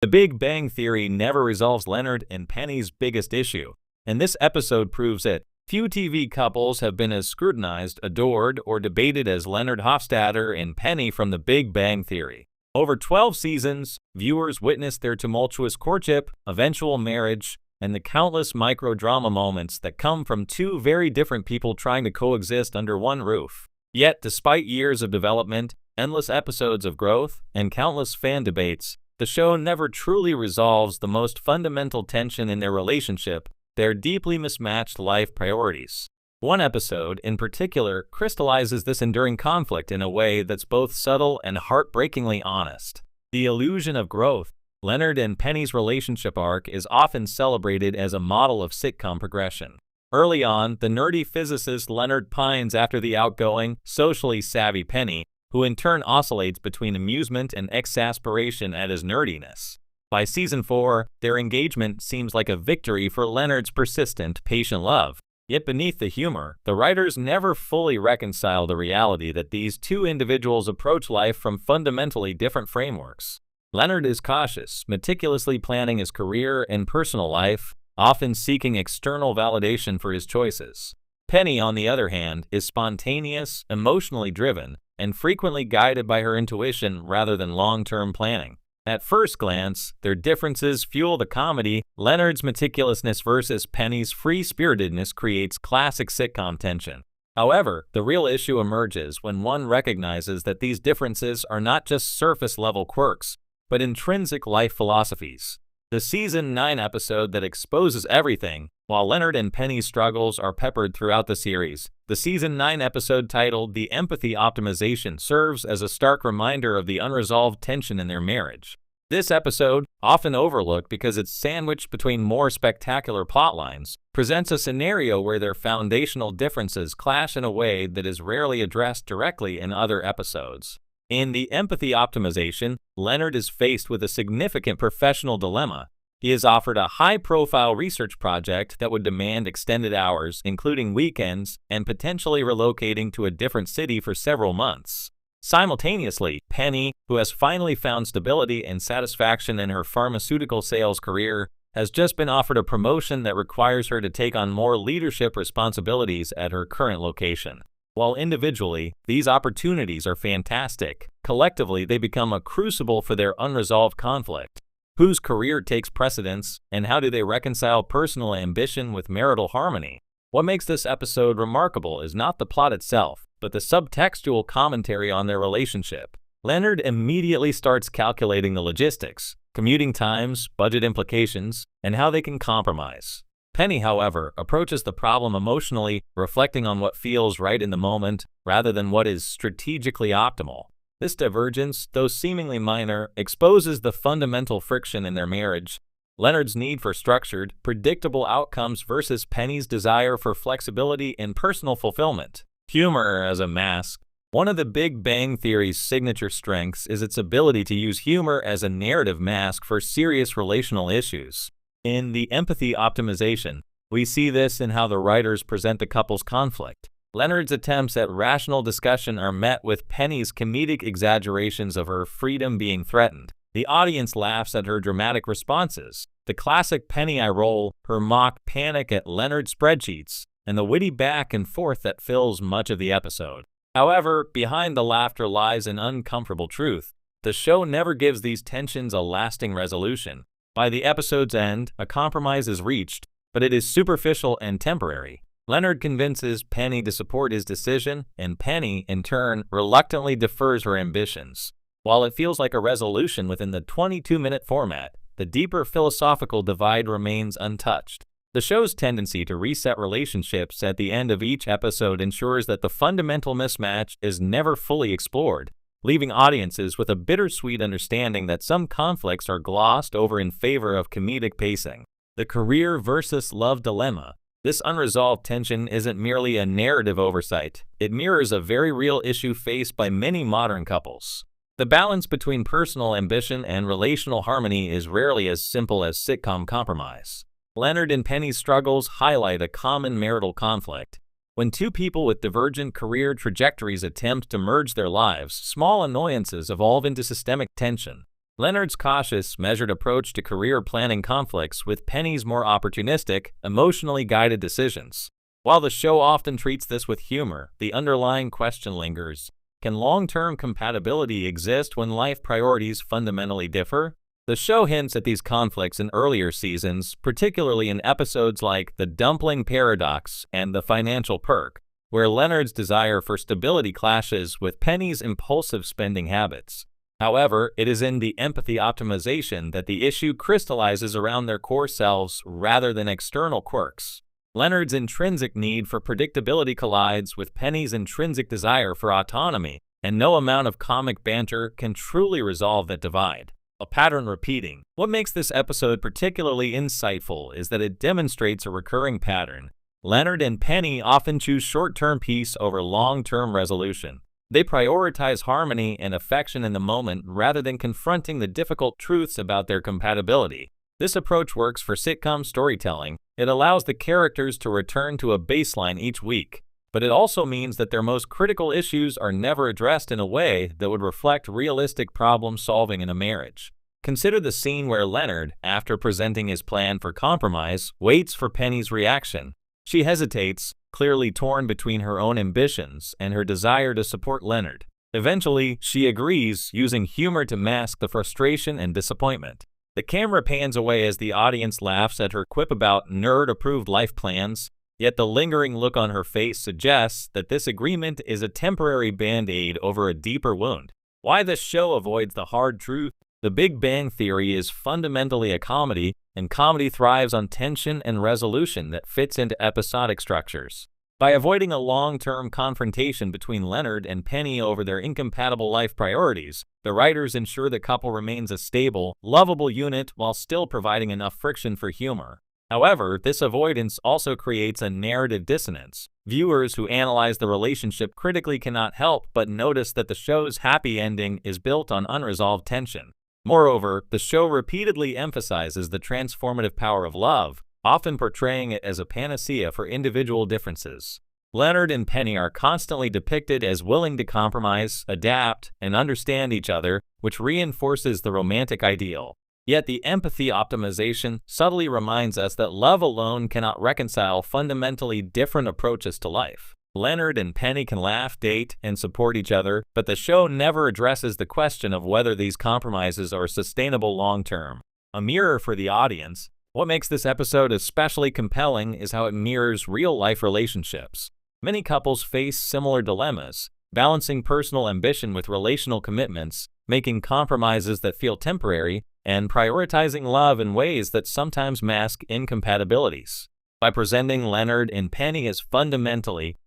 The Big Bang Theory never resolves Leonard and Penny's biggest issue, and this episode proves it. Few TV couples have been as scrutinized, adored, or debated as Leonard Hofstadter and Penny from The Big Bang Theory. Over 12 seasons, viewers witnessed their tumultuous courtship, eventual marriage, and the countless micro-drama moments that come from two very different people trying to coexist under one roof. Yet, despite years of development, endless episodes of growth, and countless fan debates, the show never truly resolves the most fundamental tension in their relationship: their deeply mismatched life priorities. One episode, in particular, crystallizes this enduring conflict in a way that's both subtle and heartbreakingly honest. The illusion of growth. Leonard and Penny's relationship arc is often celebrated as a model of sitcom progression. Early on, the nerdy physicist Leonard pines after the outgoing, socially savvy Penny, who in turn oscillates between amusement and exasperation at his nerdiness. By season 4, their engagement seems like a victory for Leonard's persistent, patient love. Yet beneath the humor, the writers never fully reconcile the reality that these two individuals approach life from fundamentally different frameworks. Leonard is cautious, meticulously planning his career and personal life, often seeking external validation for his choices. Penny, on the other hand, is spontaneous, emotionally driven, and frequently guided by her intuition rather than long-term planning. At first glance, their differences fuel the comedy. Leonard's meticulousness versus Penny's free-spiritedness creates classic sitcom tension. However, the real issue emerges when one recognizes that these differences are not just surface-level quirks, but intrinsic life philosophies. The Season 9 episode that exposes everything. While Leonard and Penny's struggles are peppered throughout the series, the Season 9 episode titled The Empathy Optimization serves as a stark reminder of the unresolved tension in their marriage. This episode, often overlooked because it's sandwiched between more spectacular plotlines, presents a scenario where their foundational differences clash in a way that is rarely addressed directly in other episodes. In The Empathy Optimization, Leonard is faced with a significant professional dilemma. He is offered a high-profile research project that would demand extended hours, including weekends, and potentially relocating to a different city for several months. Simultaneously, Penny, who has finally found stability and satisfaction in her pharmaceutical sales career, has just been offered a promotion that requires her to take on more leadership responsibilities at her current location. While individually, these opportunities are fantastic, collectively they become a crucible for their unresolved conflict. Whose career takes precedence, and how do they reconcile personal ambition with marital harmony? What makes this episode remarkable is not the plot itself, but the subtextual commentary on their relationship. Leonard immediately starts calculating the logistics, commuting times, budget implications, and how they can compromise. Penny, however, approaches the problem emotionally, reflecting on what feels right in the moment, rather than what is strategically optimal. This divergence, though seemingly minor, exposes the fundamental friction in their marriage: Leonard's need for structured, predictable outcomes versus Penny's desire for flexibility and personal fulfillment. Humor as a mask. One of the Big Bang Theory's signature strengths is its ability to use humor as a narrative mask for serious relational issues. In The Empathy Optimization, we see this in how the writers present the couple's conflict. Leonard's attempts at rational discussion are met with Penny's comedic exaggerations of her freedom being threatened. The audience laughs at her dramatic responses, the classic Penny eye roll, her mock panic at Leonard's spreadsheets, and the witty back and forth that fills much of the episode. However, behind the laughter lies an uncomfortable truth. The show never gives these tensions a lasting resolution. By the episode's end, a compromise is reached, but it is superficial and temporary. Leonard convinces Penny to support his decision, and Penny, in turn, reluctantly defers her ambitions. While it feels like a resolution within the 22-minute format, the deeper philosophical divide remains untouched. The show's tendency to reset relationships at the end of each episode ensures that the fundamental mismatch is never fully explored, leaving audiences with a bittersweet understanding that some conflicts are glossed over in favor of comedic pacing. The career versus love dilemma. This unresolved tension isn't merely a narrative oversight. It mirrors a very real issue faced by many modern couples. The balance between personal ambition and relational harmony is rarely as simple as sitcom compromise. Leonard and Penny's struggles highlight a common marital conflict. When two people with divergent career trajectories attempt to merge their lives, small annoyances evolve into systemic tension. Leonard's cautious, measured approach to career planning conflicts with Penny's more opportunistic, emotionally guided decisions. While the show often treats this with humor, the underlying question lingers. Can long-term compatibility exist when life priorities fundamentally differ? The show hints at these conflicts in earlier seasons, particularly in episodes like The Dumpling Paradox and The Financial Perk, where Leonard's desire for stability clashes with Penny's impulsive spending habits. However, it is in the empathy optimization that the issue crystallizes around their core selves rather than external quirks. Leonard's intrinsic need for predictability collides with Penny's intrinsic desire for autonomy, and no amount of comic banter can truly resolve that divide. A pattern repeating. What makes this episode particularly insightful is that it demonstrates a recurring pattern. Leonard and Penny often choose short-term peace over long-term resolution. They prioritize harmony and affection in the moment rather than confronting the difficult truths about their compatibility. This approach works for sitcom storytelling. It allows the characters to return to a baseline each week, but it also means that their most critical issues are never addressed in a way that would reflect realistic problem solving in a marriage. Consider the scene where Leonard, after presenting his plan for compromise, waits for Penny's reaction. She hesitates, clearly torn between her own ambitions and her desire to support Leonard. Eventually, she agrees, using humor to mask the frustration and disappointment. The camera pans away as the audience laughs at her quip about nerd-approved life plans, yet the lingering look on her face suggests that this agreement is a temporary band-aid over a deeper wound. Why this show avoids the hard truth? The Big Bang Theory is fundamentally a comedy, and comedy thrives on tension and resolution that fits into episodic structures. By avoiding a long-term confrontation between Leonard and Penny over their incompatible life priorities, the writers ensure the couple remains a stable, lovable unit while still providing enough friction for humor. However, this avoidance also creates a narrative dissonance. Viewers who analyze the relationship critically cannot help but notice that the show's happy ending is built on unresolved tension. Moreover, the show repeatedly emphasizes the transformative power of love, often portraying it as a panacea for individual differences. Leonard and Penny are constantly depicted as willing to compromise, adapt, and understand each other, which reinforces the romantic ideal. Yet the empathy optimization subtly reminds us that love alone cannot reconcile fundamentally different approaches to life. Leonard and Penny can laugh, date, and support each other, but the show never addresses the question of whether these compromises are sustainable long-term. A mirror for the audience. What makes this episode especially compelling is how it mirrors real-life relationships. Many couples face similar dilemmas, balancing personal ambition with relational commitments, making compromises that feel temporary, and prioritizing love in ways that sometimes mask incompatibilities. By presenting Leonard and Penny as fundamentally,